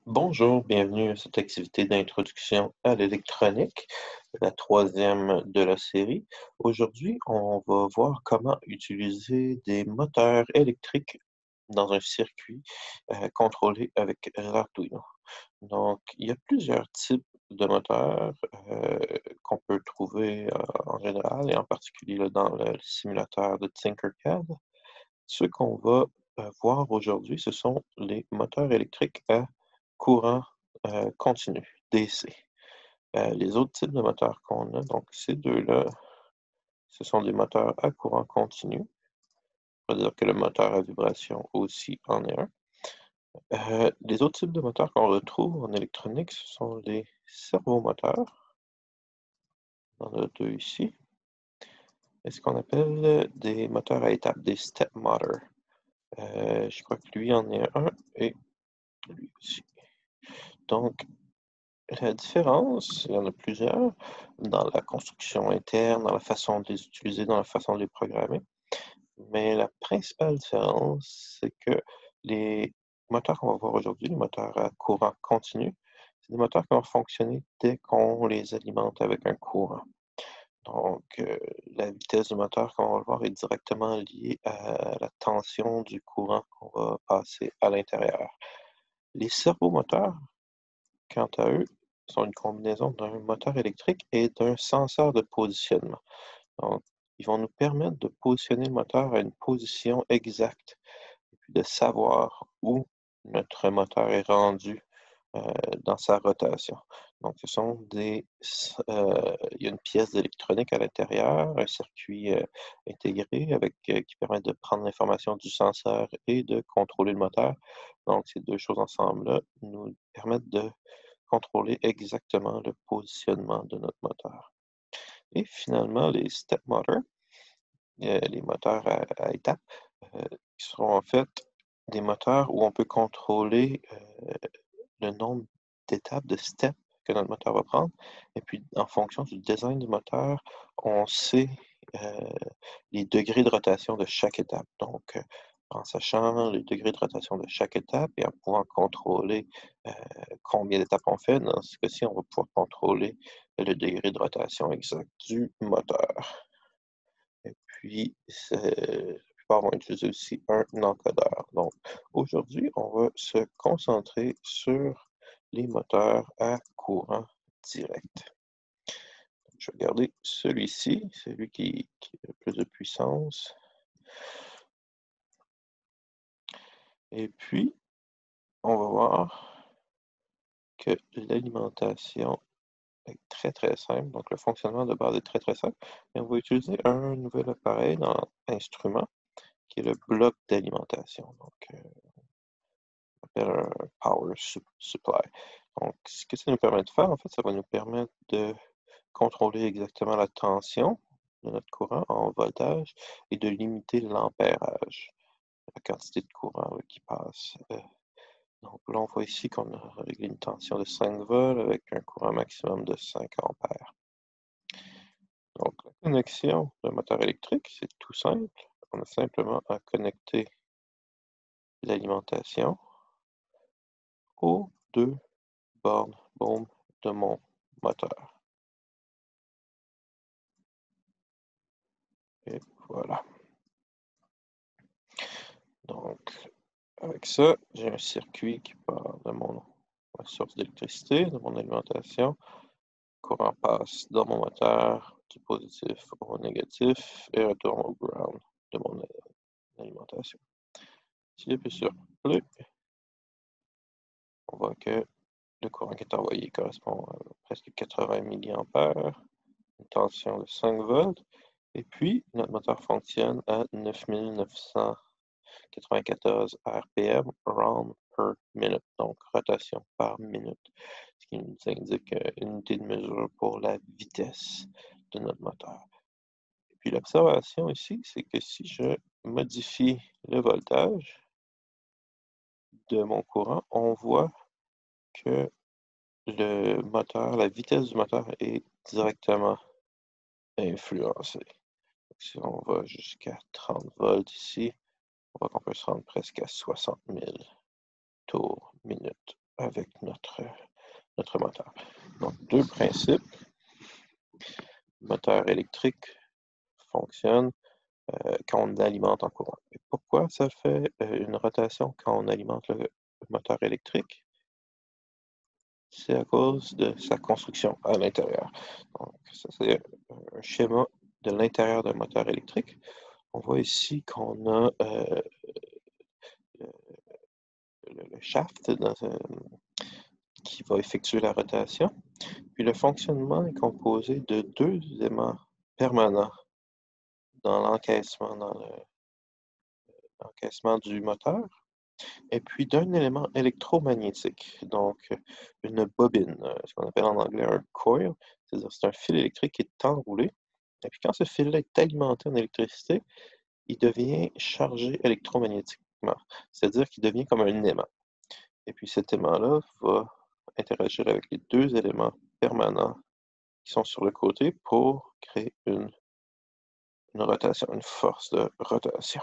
Bonjour, bienvenue à cette activité d'introduction à l'électronique, la troisième de la série. Aujourd'hui, on va voir comment utiliser des moteurs électriques dans un circuit contrôlé avec l'Arduino. Donc, il y a plusieurs types de moteurs qu'on peut trouver en général et en particulier là, dans le simulateur de Tinkercad. Ce qu'on va voir aujourd'hui, ce sont les moteurs électriques à courant continu, DC. Les autres types de moteurs qu'on a, donc ces deux-là, ce sont des moteurs à courant continu. On va dire que le moteur à vibration aussi en est un. Les autres types de moteurs qu'on retrouve en électronique, ce sont les servomoteurs. On en a deux ici. Et ce qu'on appelle des moteurs à étapes, des step motors. Je crois que lui en est un et lui aussi. Donc, la différence, il y en a plusieurs, dans la construction interne, dans la façon de les utiliser, dans la façon de les programmer. Mais la principale différence, c'est que les moteurs qu'on va voir aujourd'hui, les moteurs à courant continu, c'est des moteurs qui vont fonctionner dès qu'on les alimente avec un courant. Donc, la vitesse du moteur, comme on va le voir, est directement liée à la tension du courant qu'on va passer à l'intérieur. Les servomoteurs, quant à eux, sont une combinaison d'un moteur électrique et d'un senseur de positionnement. Donc, ils vont nous permettre de positionner le moteur à une position exacte et puis de savoir où notre moteur est rendu euh, dans sa rotation. Donc, ce sont il y a une pièce d'électronique à l'intérieur, un circuit intégré qui permet de prendre l'information du senseur et de contrôler le moteur. Donc, ces deux choses ensemble-là nous permettent de contrôler exactement le positionnement de notre moteur. Et finalement, les step motors, les moteurs à étapes, qui seront en fait des moteurs où on peut contrôler le nombre d'étapes, de steps que notre moteur va prendre. Et puis, en fonction du design du moteur, on sait euh, les degrés de rotation de chaque étape. Donc, en sachant les degrés de rotation de chaque étape et en pouvant contrôler combien d'étapes on fait, dans ce cas-ci, on va pouvoir contrôler le degré de rotation exact du moteur. Et puis, la plupart vont utiliser aussi un encodeur. Donc, aujourd'hui, on va se concentrer sur les moteurs à courant direct. Je vais regarder celui-ci, c'est lui qui a le plus de puissance. Et puis, on va voir que l'alimentation est très très simple. Donc, le fonctionnement de base est très très simple. Et on va utiliser un nouvel appareil dans l'instrument qui est le bloc d'alimentation. Donc, appelle un supply. Donc, ce que ça nous permet de faire, en fait, ça va nous permettre de contrôler exactement la tension de notre courant en voltage et de limiter l'ampérage, la quantité de courant là, qui passe. Donc là, on voit ici qu'on a réglé une tension de 5 volts avec un courant maximum de 5 ampères. Donc, la connexion d'un moteur électrique, c'est tout simple. On a simplement à connecter l'alimentation aux deux bornes bombe de mon moteur. Et voilà. Donc, avec ça, j'ai un circuit qui part de ma source d'électricité, de mon alimentation. Le courant passe dans mon moteur du positif au négatif et retourne au ground de mon alimentation. Si j'appuie sur play, on voit que le courant qui est envoyé correspond à presque 80 milliampères, une tension de 5 volts, et puis notre moteur fonctionne à 9994 RPM, round per minute, donc rotation par minute, ce qui nous indique une unité de mesure pour la vitesse de notre moteur. Et puis l'observation ici, c'est que si je modifie le voltage de mon courant, on voit que le moteur, la vitesse du moteur est directement influencée. Si on va jusqu'à 30 volts ici, on voit qu'on peut se rendre presque à 60 000 tours minute. avec notre moteur. Donc, deux principes. Le moteur électrique fonctionne quand on alimente en courant. Et pourquoi ça fait une rotation quand on alimente le moteur électrique? C'est à cause de sa construction à l'intérieur. Donc, ça, c'est un schéma de l'intérieur d'un moteur électrique. On voit ici qu'on a le shaft qui va effectuer la rotation. Puis le fonctionnement est composé de deux aimants permanents dans l'encaissement du moteur, et puis d'un élément électromagnétique, donc une bobine, ce qu'on appelle en anglais un coil, c'est-à-dire c'est un fil électrique qui est enroulé. Et puis quand ce fil-là est alimenté en électricité, il devient chargé électromagnétiquement, c'est-à-dire qu'il devient comme un aimant. Et puis cet aimant-là va interagir avec les deux éléments permanents qui sont sur le côté pour créer une rotation, une force de rotation.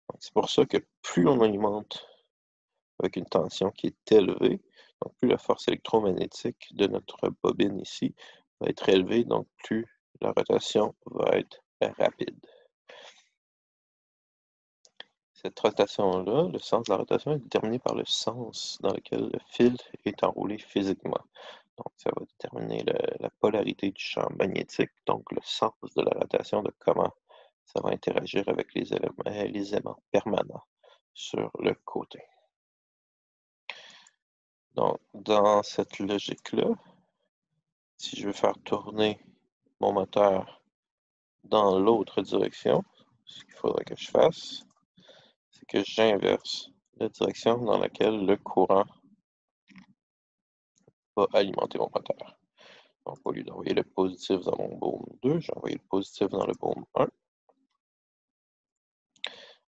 Donc, c'est pour ça que plus on alimente avec une tension qui est élevée, donc plus la force électromagnétique de notre bobine ici va être élevée, donc plus la rotation va être rapide. Cette rotation-là, le sens de la rotation est déterminé par le sens dans lequel le fil est enroulé physiquement. Donc, ça va déterminer la polarité du champ magnétique, donc le sens de la rotation, de comment ça va interagir avec les aimants permanents sur le côté. Donc, dans cette logique-là, si je veux faire tourner mon moteur dans l'autre direction, ce qu'il faudrait que je fasse, c'est que j'inverse la direction dans laquelle le courant va alimenter mon moteur. Donc, au lieu d'envoyer le positif dans mon bôme 2, j'ai envoyé le positif dans le bôme 1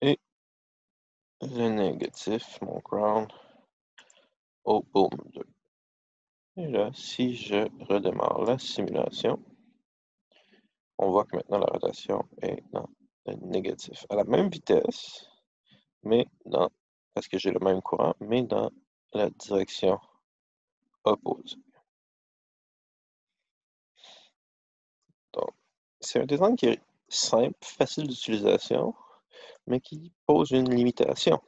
et le négatif, mon ground, au bôme 2. Et là, si je redémarre la simulation, on voit que maintenant la rotation est dans le négatif, à la même vitesse, mais parce que j'ai le même courant, mais dans la direction opposée. Donc, c'est un design qui est simple, facile d'utilisation, mais qui pose une limitation.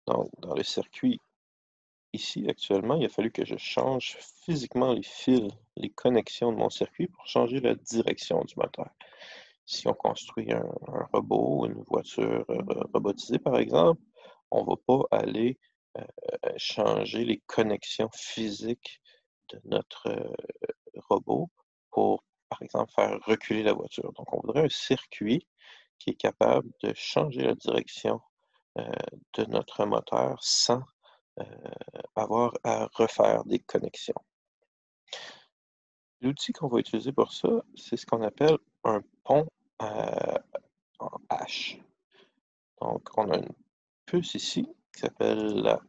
Donc, dans le circuit ici, actuellement, il a fallu que je change physiquement les fils, les connexions de mon circuit pour changer la direction du moteur. Si on construit un robot, une voiture robotisée, par exemple, on ne va pas aller changer les connexions physiques de notre robot pour, par exemple, faire reculer la voiture. Donc, on voudrait un circuit qui est capable de changer la direction euh, de notre moteur sans avoir à refaire des connexions. L'outil qu'on va utiliser pour ça, c'est ce qu'on appelle un pont en H. Donc, on a une puce ici qui s'appelle la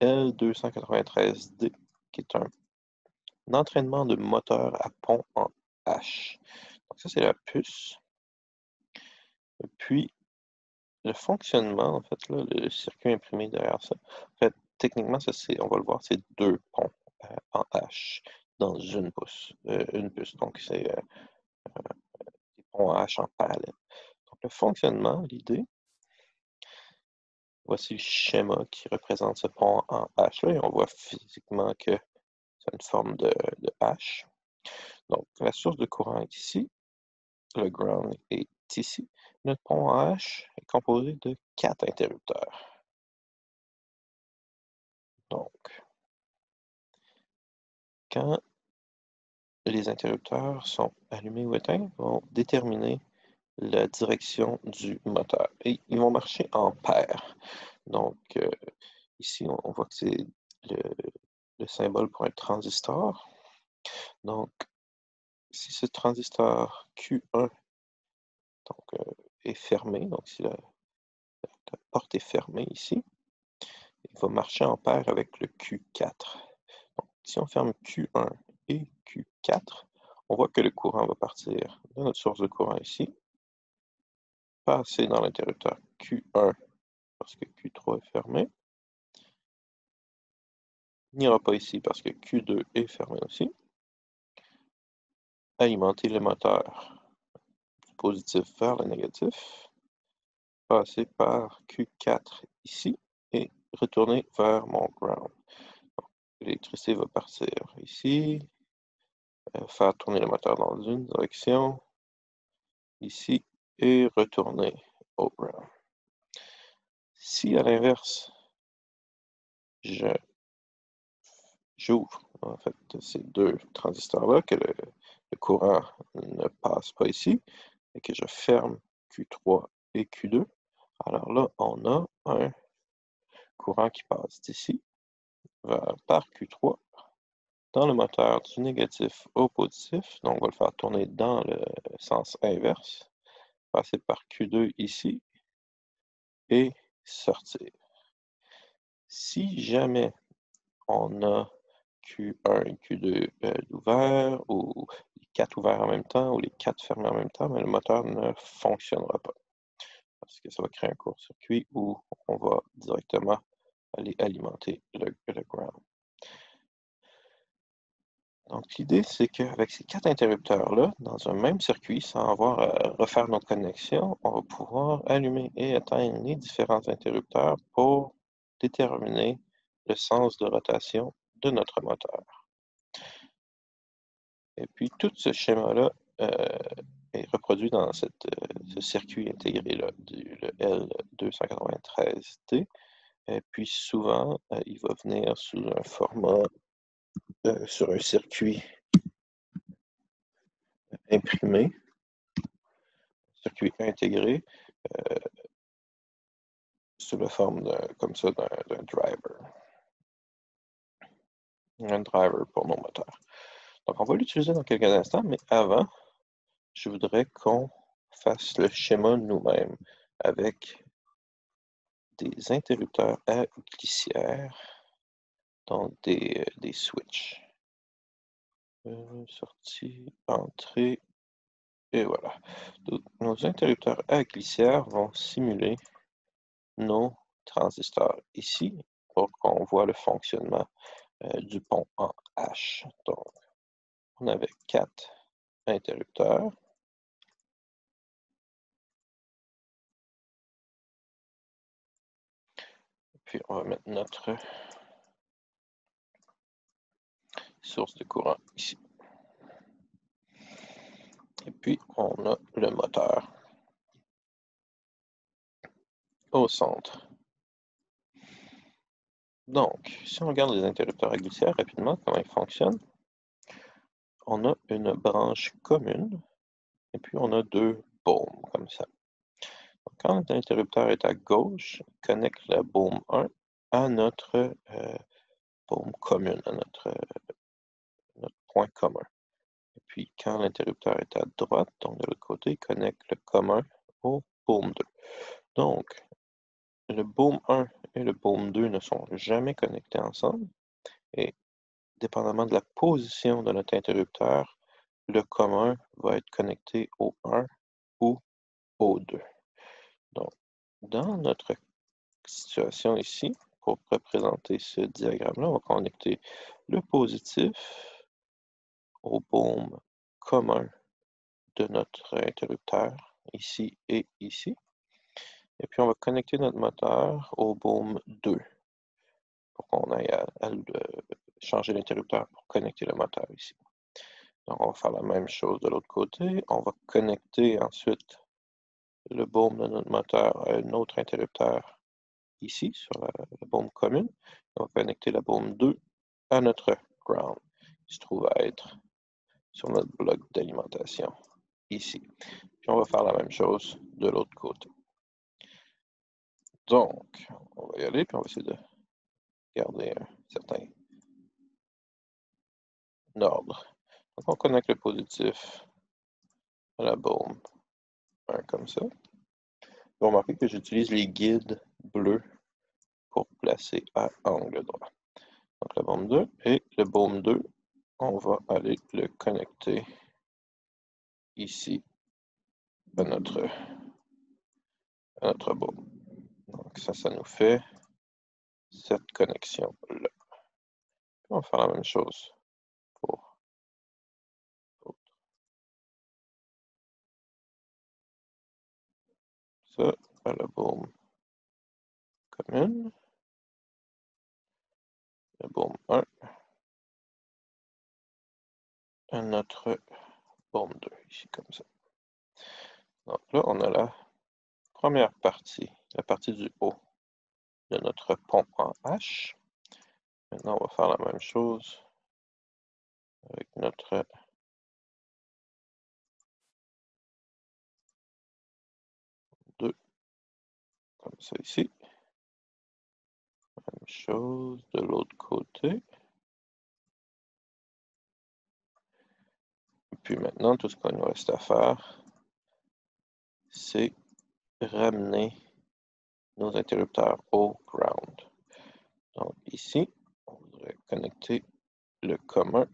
L293D, qui est un entraînement de moteur à pont en H. Donc, ça, c'est la puce. Et puis, le fonctionnement, en fait, là, le circuit imprimé derrière ça, en fait, techniquement, ça, on va le voir, c'est deux ponts en H dans une puce. Donc, c'est des ponts H en parallèle. Donc, le fonctionnement, l'idée, voici le schéma qui représente ce pont en H-là, et on voit physiquement que c'est une forme de H. Donc, la source de courant est ici, le ground est ici. Notre pont en H est composé de 4 interrupteurs. Donc, quand les interrupteurs sont allumés ou éteints, vont déterminer la direction du moteur. Et ils vont marcher en paire. Donc, ici, on voit que c'est le symbole pour un transistor. Donc, si ce transistor Q1 est fermé, donc si la porte est fermée ici, il va marcher en paire avec le Q4. Donc, si on ferme Q1 et Q4, on voit que le courant va partir de notre source de courant ici, passer dans l'interrupteur Q1 parce que Q3 est fermé, n'ira pas ici parce que Q2 est fermé aussi. Alimenter le moteur du positif vers le négatif. Passer par Q4 ici et retourner vers mon ground. L'électricité va partir ici, faire tourner le moteur dans une direction, ici, et retourner au ground. Si à l'inverse, j'ouvre en fait ces deux transistors-là, que le courant ne passe pas ici, et que je ferme Q3 et Q2, alors là, on a un courant qui passe d'ici par Q3 dans le moteur du négatif au positif. Donc, on va le faire tourner dans le sens inverse, passer par Q2 ici et sortir. Si jamais on a Q1 et Q2 ouverts, ou les 4 ouverts en même temps, ou les 4 fermés en même temps, mais le moteur ne fonctionnera pas. Parce que ça va créer un court-circuit où on va directement aller alimenter le ground. Donc l'idée, c'est qu'avec ces 4 interrupteurs-là, dans un même circuit, sans avoir à refaire notre connexion, on va pouvoir allumer et éteindre les différents interrupteurs pour déterminer le sens de rotation de notre moteur. Et puis tout ce schéma-là est reproduit dans ce circuit intégré-là, le L293T. Et puis souvent, il va venir sous un format, sur un circuit imprimé, circuit intégré, sous la forme comme ça d'un driver. Un driver pour nos moteurs. Donc on va l'utiliser dans quelques instants, mais avant, je voudrais qu'on fasse le schéma nous-mêmes avec des interrupteurs à glissière, donc des switches. Sortie, entrée, et voilà. Donc, nos interrupteurs à glissière vont simuler nos transistors ici pour qu'on voit le fonctionnement du pont en H. Donc, on avait 4 interrupteurs. Puis, on va mettre notre source de courant ici. Et puis, on a le moteur au centre. Donc, si on regarde les interrupteurs à glissière rapidement, comment ils fonctionnent, on a une branche commune, et puis on a 2 baumes, comme ça. Donc, quand l'interrupteur est à gauche, il connecte la baume 1 à notre baume commune, à notre point commun. Et puis, quand l'interrupteur est à droite, donc de l'autre côté, il connecte le commun au baume 2. Donc, le baume 1 et le baume 2 ne sont jamais connectés ensemble, et dépendamment de la position de notre interrupteur, le commun va être connecté au 1 ou au 2. Donc, dans notre situation ici, pour représenter ce diagramme-là, on va connecter le positif au baume commun de notre interrupteur, ici et ici. Et puis, on va connecter notre moteur au baume 2 pour qu'on aille à changer l'interrupteur pour connecter le moteur ici. Donc, on va faire la même chose de l'autre côté. On va connecter ensuite le baume de notre moteur à un autre interrupteur ici, sur la baume commune. On va connecter la baume 2 à notre ground, qui se trouve à être sur notre bloc d'alimentation ici. Puis on va faire la même chose de l'autre côté. Donc, on va y aller, puis on va essayer de garder un certain ordre. Donc, on connecte le positif à la baume 1 comme ça. Vous remarquez que j'utilise les guides bleus pour placer à angle droit. Donc, la baume 2 et le baume 2, on va aller le connecter ici à notre baume. Donc, ça nous fait cette connexion-là. On va faire la même chose pour l'autre. Ça, à la bourne commune. La bourne 1. Et notre bourne 2, ici, comme ça. Donc là, on a la première partie, la partie du haut de notre pont en H. Maintenant, on va faire la même chose avec notre deux, comme ça ici. Même chose de l'autre côté. Et puis maintenant, tout ce qu'il nous reste à faire, c'est ramener nos interrupteurs au ground. Donc ici, on voudrait connecter le commun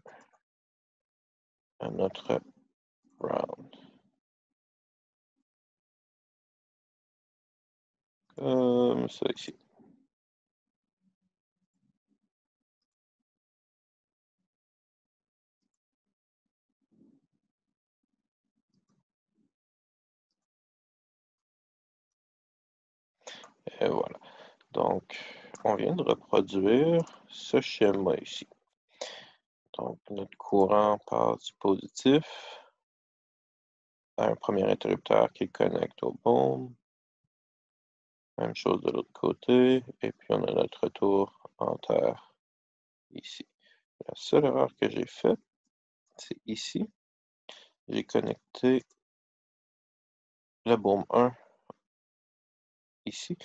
à notre ground. Comme ça ici. Et voilà. Donc, on vient de reproduire ce schéma ici. Donc, notre courant passe du positif à un premier interrupteur qui connecte au boom. Même chose de l'autre côté. Et puis, on a notre retour en terre ici. La seule erreur que j'ai faite, c'est ici. J'ai connecté le boom 1 ici.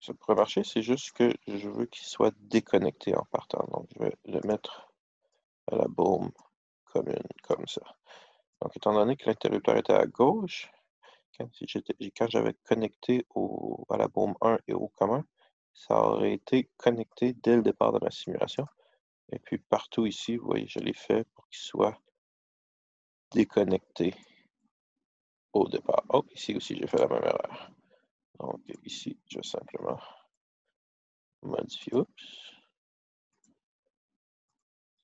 Ça pourrait marcher, c'est juste que je veux qu'il soit déconnecté en partant. Donc, je vais le mettre à la boom commune, comme ça. Donc, étant donné que l'interrupteur était à gauche, quand j'avais connecté à la boom 1 et au commun, ça aurait été connecté dès le départ de ma simulation. Et puis partout ici, vous voyez, je l'ai fait pour qu'il soit déconnecté au départ. Oh, ici aussi, j'ai fait la même erreur. Donc ici, je vais simplement modifier. Oups.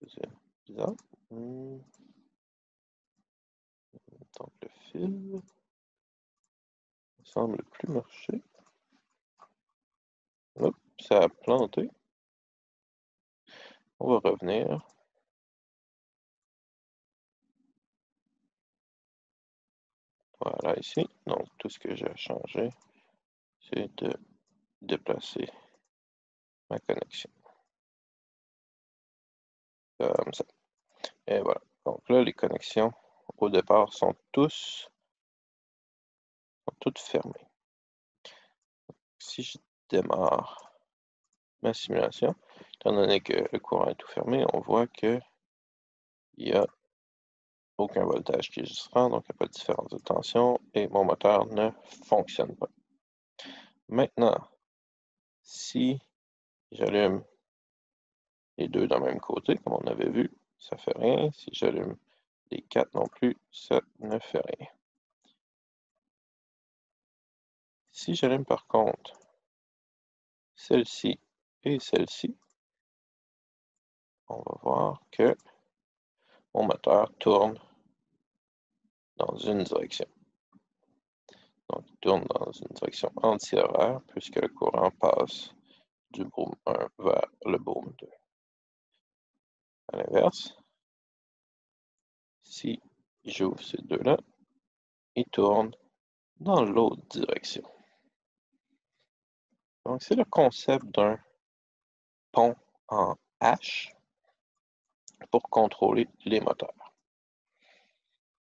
C'est bizarre. Donc le fil ne semble plus marcher. Hop, ça a planté. On va revenir. Voilà ici. Donc tout ce que j'ai à changer, c'est de déplacer ma connexion. Comme ça. Et voilà. Donc là, les connexions au départ sont toutes fermées. Si je démarre ma simulation, étant donné que le courant est tout fermé, on voit qu'il n'y a aucun voltage qui se rend, donc il n'y a pas de différence de tension et mon moteur ne fonctionne pas. Maintenant, si j'allume les deux d'un même côté, comme on avait vu, ça ne fait rien. Si j'allume les quatre non plus, ça ne fait rien. Si j'allume par contre celle-ci et celle-ci, on va voir que mon moteur tourne dans une direction. Donc, il tourne dans une direction anti-horaire puisque le courant passe du boom 1 vers le boom 2. À l'inverse, si j'ouvre ces deux-là, ils tournent dans l'autre direction. Donc, c'est le concept d'un pont en H pour contrôler les moteurs.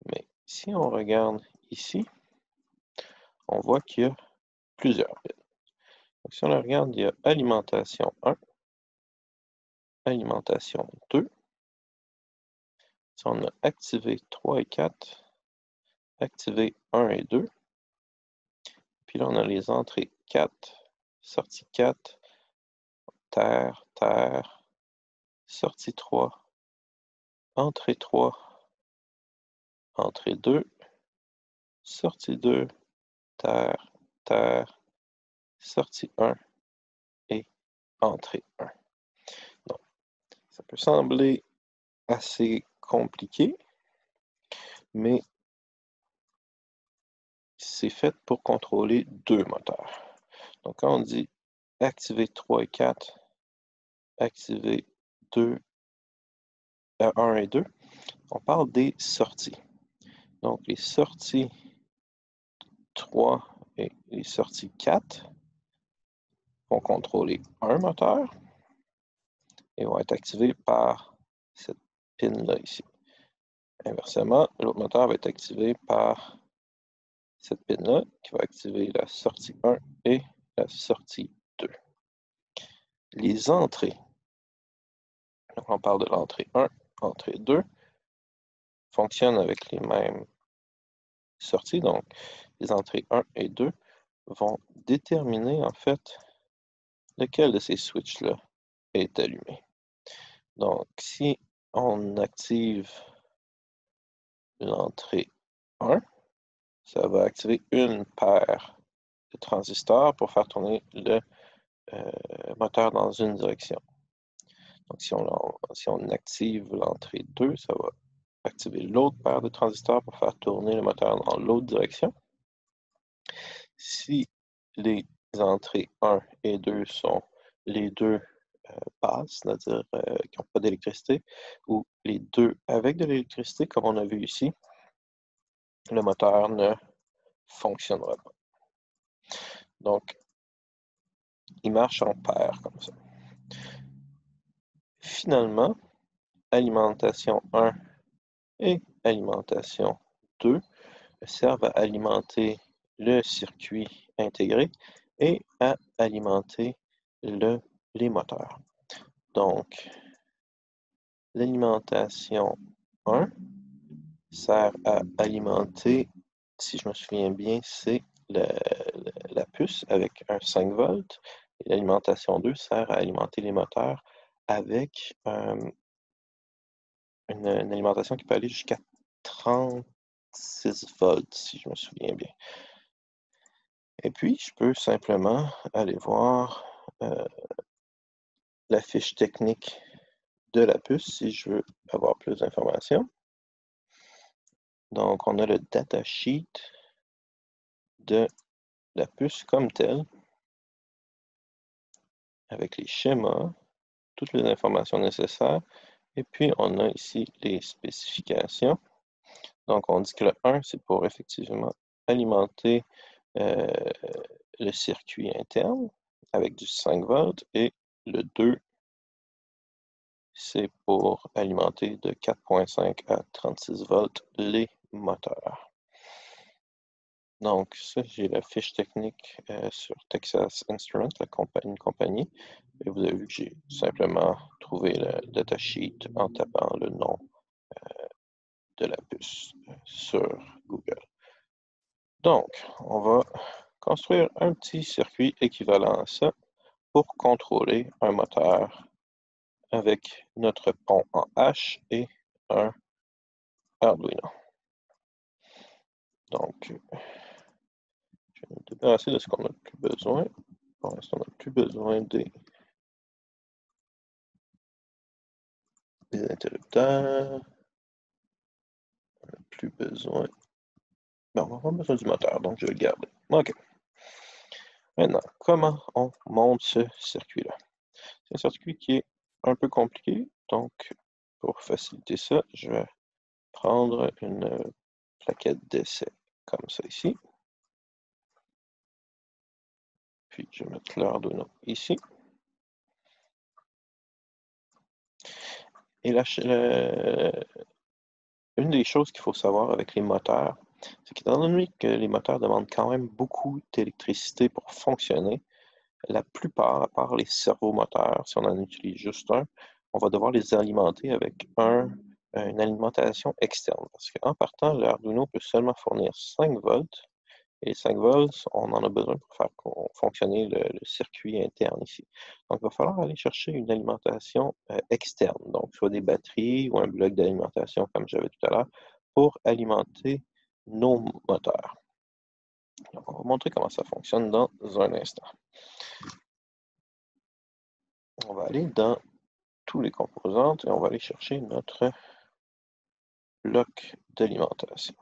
Mais si on regarde ici, on voit qu'il y a plusieurs pins. Donc, si on regarde, il y a alimentation 1, alimentation 2. Si on a activé 3 et 4, activé 1 et 2. Puis là, on a les entrées 4, sortie 4, terre, terre, sortie 3, entrée 3, entrée 2, sortie 2, terre, terre, sortie 1 et entrée 1. Donc, Ça peut sembler assez compliqué, mais c'est fait pour contrôler deux moteurs. Donc, quand on dit activer 3 et 4, activer 2, 1 et 2, on parle des sorties. Donc, les sorties 3 et les sorties 4 vont contrôler un moteur et vont être activés par cette pin-là ici. Inversement, l'autre moteur va être activé par cette pin-là qui va activer la sortie 1 et la sortie 2. Les entrées, donc on parle de l'entrée 1, entrée 2, fonctionnent avec les mêmes sorties. Donc, les entrées 1 et 2 vont déterminer en fait lequel de ces switches-là est allumé. Donc, si on active l'entrée 1, ça va activer une paire de transistors pour faire tourner le moteur dans une direction. Donc, si on active l'entrée 2, ça va activer l'autre paire de transistors pour faire tourner le moteur dans l'autre direction. Si les entrées 1 et 2 sont les deux basses, c'est-à-dire qui n'ont pas d'électricité, ou les deux avec de l'électricité, comme on a vu ici, le moteur ne fonctionnera pas. Donc, il marche en paire comme ça. Finalement, alimentation 1 et alimentation 2 servent à alimenter le circuit intégré et à alimenter les moteurs. Donc, l'alimentation 1 sert à alimenter, si je me souviens bien, c'est la puce avec un 5 volts. Et l'alimentation 2 sert à alimenter les moteurs avec une alimentation qui peut aller jusqu'à 36 volts, si je me souviens bien. Et puis, je peux simplement aller voir la fiche technique de la puce si je veux avoir plus d'informations. Donc, on a le datasheet de la puce comme telle, avec les schémas, toutes les informations nécessaires. Et puis, on a ici les spécifications. Donc, on dit que le 1, c'est pour effectivement alimenter le circuit interne avec du 5 volts et le 2, c'est pour alimenter de 4,5 à 36 volts les moteurs. Donc, ça, j'ai la fiche technique sur Texas Instruments, une compagnie. Et vous avez vu que j'ai simplement trouvé le datasheet en tapant le nom de la puce sur Google. Donc, on va construire un petit circuit équivalent à ça pour contrôler un moteur avec notre pont en H et un Arduino. Donc, je vais me débarrasser de ce qu'on n'a plus besoin. Pour l'instant, on n'a plus besoin des interrupteurs. On n'a plus besoin. Non, on va avoir besoin du moteur, donc je vais le garder. OK. Maintenant, comment on monte ce circuit-là? C'est un circuit qui est un peu compliqué, donc pour faciliter ça, je vais prendre une plaquette d'essai comme ça ici. Puis je vais mettre l'Arduino ici. Et une des choses qu'il faut savoir avec les moteurs, c'est qu'étant donné que les moteurs demandent quand même beaucoup d'électricité pour fonctionner, la plupart, à part les servomoteurs, si on en utilise juste un, on va devoir les alimenter avec une alimentation externe. Parce qu'en partant, l'Arduino peut seulement fournir 5 volts. Et 5 volts, on en a besoin pour faire fonctionner le circuit interne ici. Donc, il va falloir aller chercher une alimentation externe, donc soit des batteries ou un bloc d'alimentation, comme j'avais tout à l'heure, pour alimenter nos moteurs. Donc, on va montrer comment ça fonctionne dans un instant. On va aller dans tous les composantes et on va aller chercher notre bloc d'alimentation.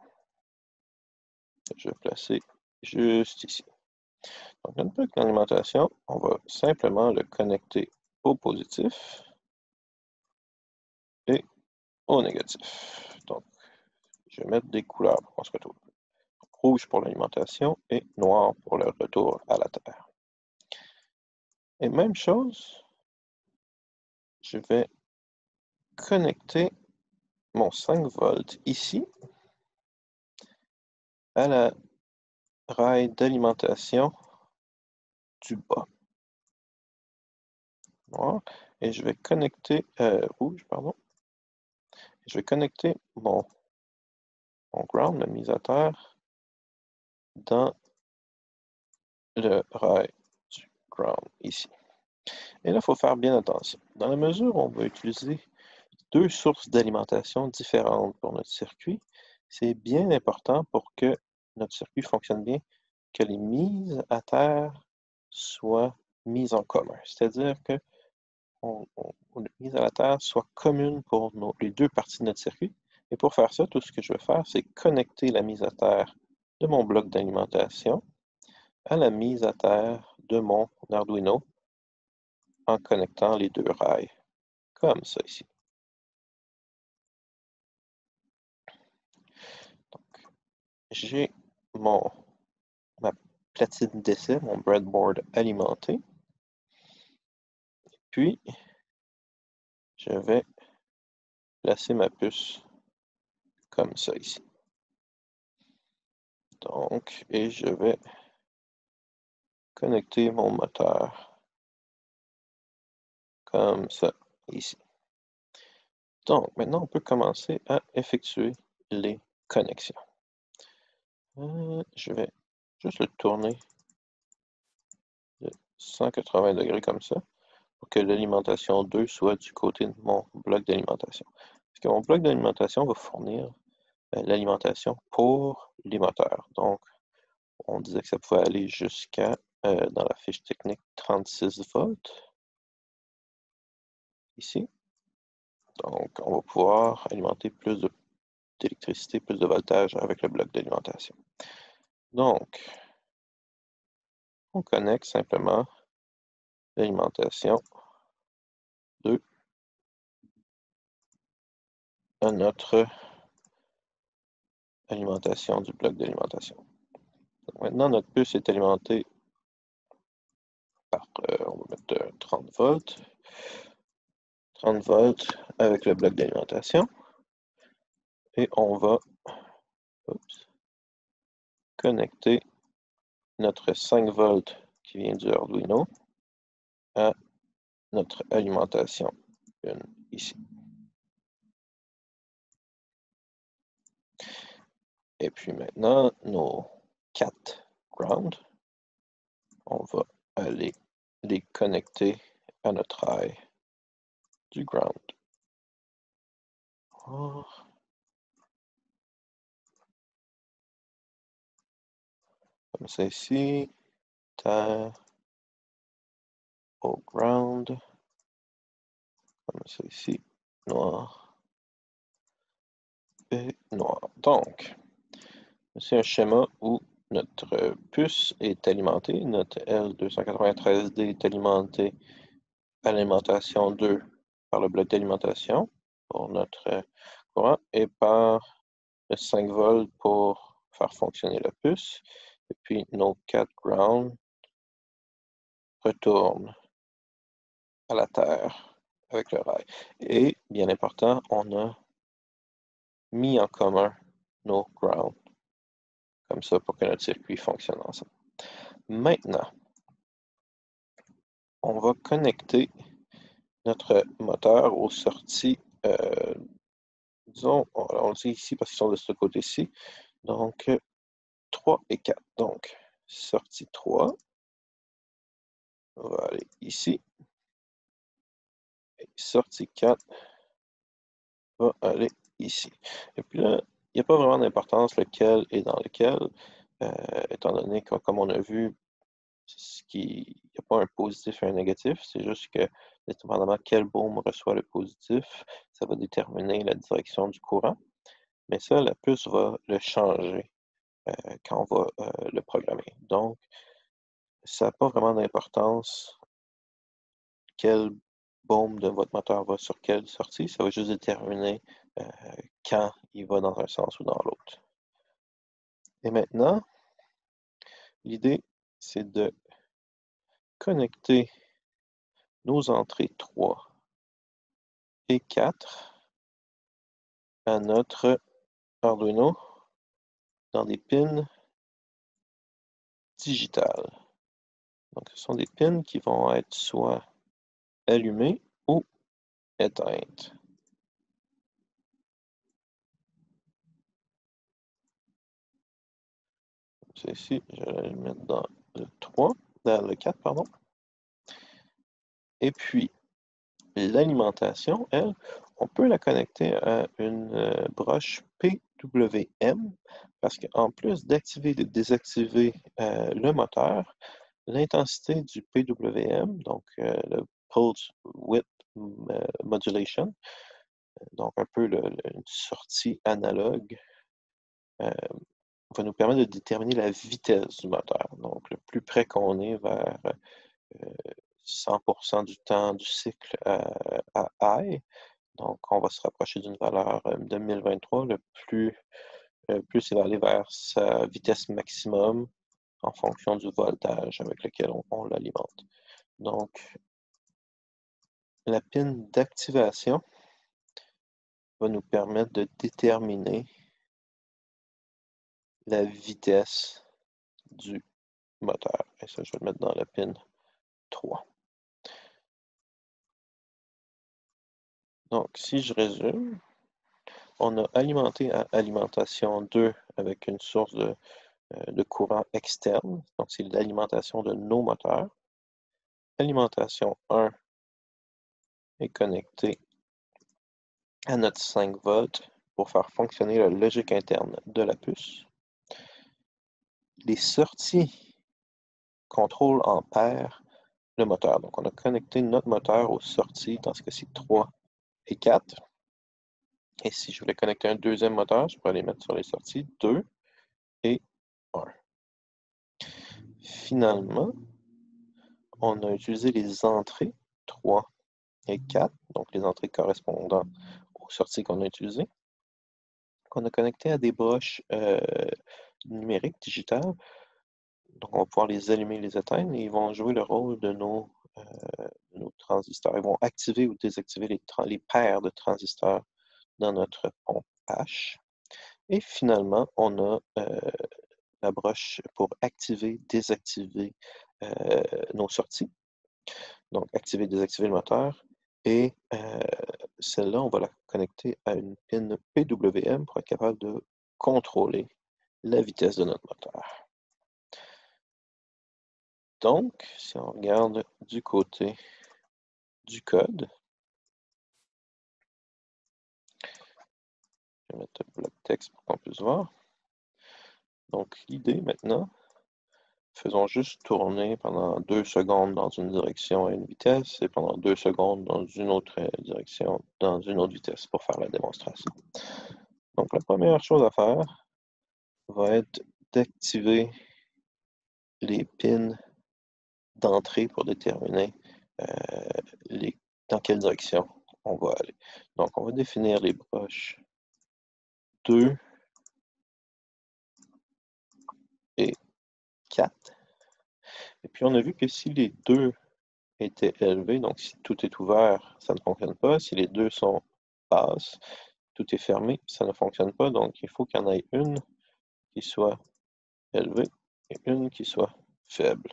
Je vais placer juste ici. Donc, notre bloc d'alimentation, on va simplement le connecter au positif et au négatif. Donc, je vais mettre des couleurs pour qu'on se retrouve. Rouge pour l'alimentation et noir pour le retour à la Terre. Et même chose, je vais connecter mon 5 volts ici à la rail d'alimentation du bas. Noir. Et je vais connecter, rouge, pardon. Je vais connecter mon ground, la mise à terre, dans le rail du ground ici. Et là, il faut faire bien attention. Dans la mesure où on va utiliser deux sources d'alimentation différentes pour notre circuit, c'est bien important pour que notre circuit fonctionne bien, que les mises à terre soient mises en commun. C'est-à-dire que les mises à la terre soient communes pour les deux parties de notre circuit. Et pour faire ça, tout ce que je vais faire, c'est connecter la mise à terre de mon bloc d'alimentation à la mise à terre de mon Arduino en connectant les deux rails, comme ça ici. Donc, j'ai ma platine d'essai, mon breadboard alimenté. Puis, je vais placer ma puce comme ça ici. Donc, et je vais connecter mon moteur comme ça ici. Donc, maintenant, on peut commencer à effectuer les connexions. Je vais juste le tourner de 180 degrés comme ça pour que l'alimentation 2 soit du côté de mon bloc d'alimentation. Parce que mon bloc d'alimentation va fournir l'alimentation pour les moteurs. Donc, on disait que ça pouvait aller jusqu'à, dans la fiche technique, 36 volts, ici. Donc, on va pouvoir alimenter plus d'électricité, plus de voltage avec le bloc d'alimentation. Donc, on connecte simplement l'alimentation 2 à notre alimentation du bloc d'alimentation. Maintenant, notre puce est alimentée par, on va mettre 30 volts. 30 volts avec le bloc d'alimentation. Et on va connecter notre 5 volts qui vient du Arduino à notre alimentation 1 ici. Et puis maintenant, nos 4 ground, on va aller les connecter à notre rail du ground. Oh. Comme ça ici, terre au ground, comme ça ici, noir et noir. Donc, c'est un schéma où notre puce est alimentée, notre L293D est alimentée à l'alimentation 2 par le bloc d'alimentation pour notre courant et par le 5 volts pour faire fonctionner la puce. Et puis nos 4 ground retournent à la terre avec le rail. Et, bien important, on a mis en commun nos ground, comme ça pour que notre circuit fonctionne ensemble. Maintenant, on va connecter notre moteur aux sorties, disons, on le dit ici parce qu'ils sont de ce côté-ci, donc 3 et 4. Donc, sortie 3, on va aller ici, et sortie 4 va aller ici. Et puis là, il n'y a pas vraiment d'importance lequel est dans lequel, étant donné que, comme on a vu, Il n'y a pas un positif et un négatif, c'est juste que, dépendamment quel baume reçoit le positif, ça va déterminer la direction du courant. Mais ça, la puce va le changer quand on va le programmer. Donc, ça n'a pas vraiment d'importance quel baume de votre moteur va sur quelle sortie, ça va juste déterminer euh, quand il va dans un sens ou dans l'autre. Et maintenant, l'idée, c'est de connecter nos entrées 3 et 4 à notre Arduino dans des pins digitales. Donc, ce sont des pins qui vont être soit allumées ou éteintes. C'est ici, je vais le mettre dans le 3, dans le 4, pardon. Et puis, l'alimentation, elle, on peut la connecter à une broche PWM parce qu'en plus d'activer et de désactiver le moteur, l'intensité du PWM, donc le Pulse Width Modulation, donc un peu une sortie analogue, va nous permettre de déterminer la vitesse du moteur. Donc, le plus près qu'on est vers 100% du temps du cycle à high, donc on va se rapprocher d'une valeur 2023, plus il va aller vers sa vitesse maximum en fonction du voltage avec lequel on l'alimente. Donc, la pin d'activation va nous permettre de déterminer la vitesse du moteur. Et ça, je vais le mettre dans la pin 3. Donc, si je résume, on a alimenté à alimentation 2 avec une source de courant externe. Donc, c'est l'alimentation de nos moteurs. Alimentation 1 est connectée à notre 5 volts pour faire fonctionner la logique interne de la puce. Les sorties contrôlent en paire le moteur. Donc, on a connecté notre moteur aux sorties, dans ce cas-ci 3 et 4. Et si je voulais connecter un deuxième moteur, je pourrais les mettre sur les sorties 2 et 1. Finalement, on a utilisé les entrées 3 et 4, donc les entrées correspondant aux sorties qu'on a utilisées, qu'on a connectées à des broches numériques digitales. Donc, on va pouvoir les allumer et les éteindre et ils vont jouer le rôle de nos transistors. Ils vont activer ou désactiver les paires de transistors dans notre pont H. Et finalement, on a la broche pour activer, désactiver nos sorties. Donc, activer, désactiver le moteur. Et celle-là, on va la connecter à une pin PWM pour être capable de contrôler la vitesse de notre moteur. Donc, si on regarde du côté du code, je vais mettre le bloc texte pour qu'on puisse voir. Donc, l'idée maintenant, faisons juste tourner pendant 2 secondes dans une direction à une vitesse et pendant 2 secondes dans une autre direction, dans une autre vitesse pour faire la démonstration. Donc, la première chose à faire va être d'activer les pins d'entrée pour déterminer dans quelle direction on va aller. Donc, on va définir les broches 2 et 4. Et puis, on a vu que si les deux étaient élevés, donc si tout est ouvert, ça ne fonctionne pas. Si les deux sont basses, tout est fermé, ça ne fonctionne pas. Donc, il faut qu'il y en ait une qui soit élevée et une qui soit faible.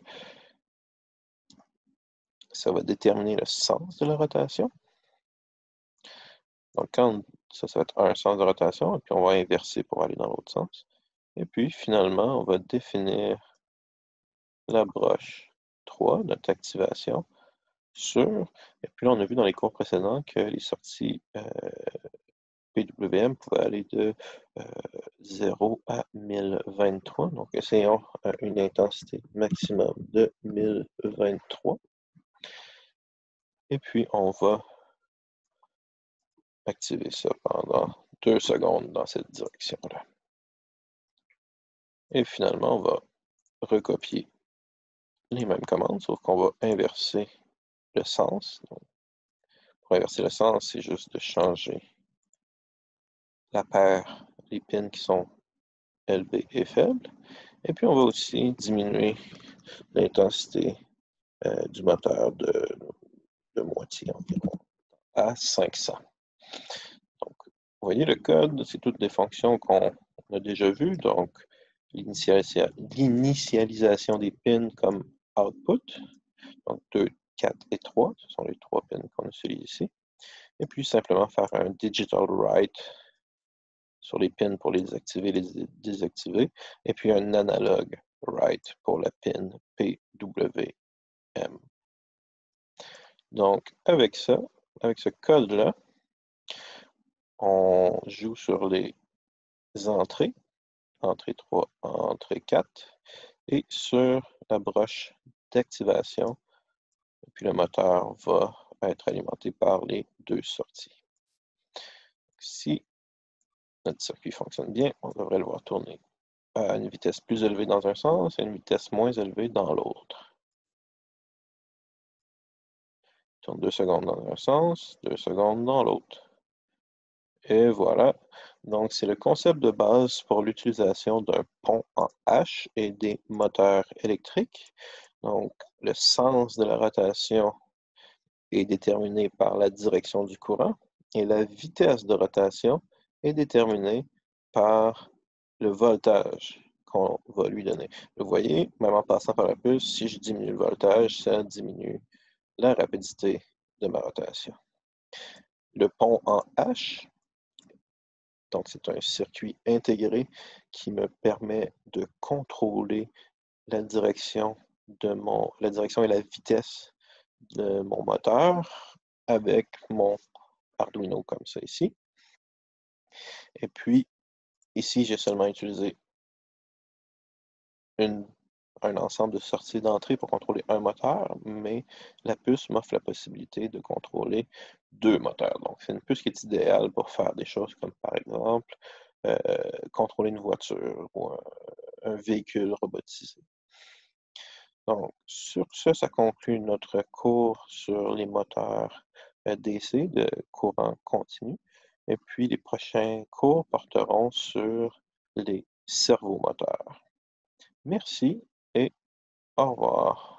Ça va déterminer le sens de la rotation. Donc, ça va être un sens de rotation, et puis on va inverser pour aller dans l'autre sens. Et puis, finalement, on va définir la broche 3, notre activation, sur, et puis là, on a vu dans les cours précédents que les sorties PWM pouvait aller de 0 à 1023. Donc, essayons une intensité maximum de 1023. Et puis, on va activer ça pendant 2 secondes dans cette direction-là. Et finalement, on va recopier les mêmes commandes, sauf qu'on va inverser le sens. Donc, pour inverser le sens, c'est juste de changer la paire, les pins qui sont LB et faibles. Et puis, on va aussi diminuer l'intensité du moteur de moitié environ à 500. Donc, vous voyez, le code, c'est toutes des fonctions qu'on a déjà vues. Donc, l'initialisation des pins comme output. Donc, 2, 4 et 3, ce sont les 3 pins qu'on utilise ici. Et puis, simplement faire un digital write sur les pins pour les activer et les désactiver. Et puis, un analog write pour la pin PWM. Donc, avec ça, avec ce code-là, on joue sur les entrées, entrée 3, entrée 4, et sur la broche d'activation. Et puis le moteur va être alimenté par les 2 sorties. Si notre circuit fonctionne bien, on devrait le voir tourner à une vitesse plus élevée dans un sens et une vitesse moins élevée dans l'autre. Il tourne 2 secondes dans un sens, 2 secondes dans l'autre. Et voilà. Donc, c'est le concept de base pour l'utilisation d'un pont en H et des moteurs électriques. Donc, le sens de la rotation est déterminé par la direction du courant et la vitesse de rotation est déterminée par le voltage qu'on va lui donner. Vous voyez, même en passant par la puce, si je diminue le voltage, ça diminue la rapidité de ma rotation. Le pont en H, donc c'est un circuit intégré qui me permet de contrôler la direction la direction et la vitesse de mon moteur avec mon Arduino comme ça ici. Et puis, ici, j'ai seulement utilisé un ensemble de sorties et d'entrées pour contrôler un moteur, mais la puce m'offre la possibilité de contrôler 2 moteurs. Donc, c'est une puce qui est idéale pour faire des choses comme, par exemple, contrôler une voiture ou un véhicule robotisé. Donc, sur ce, ça conclut notre cours sur les moteurs DC de courant continu. Et puis, les prochains cours porteront sur les servomoteurs. Merci et au revoir.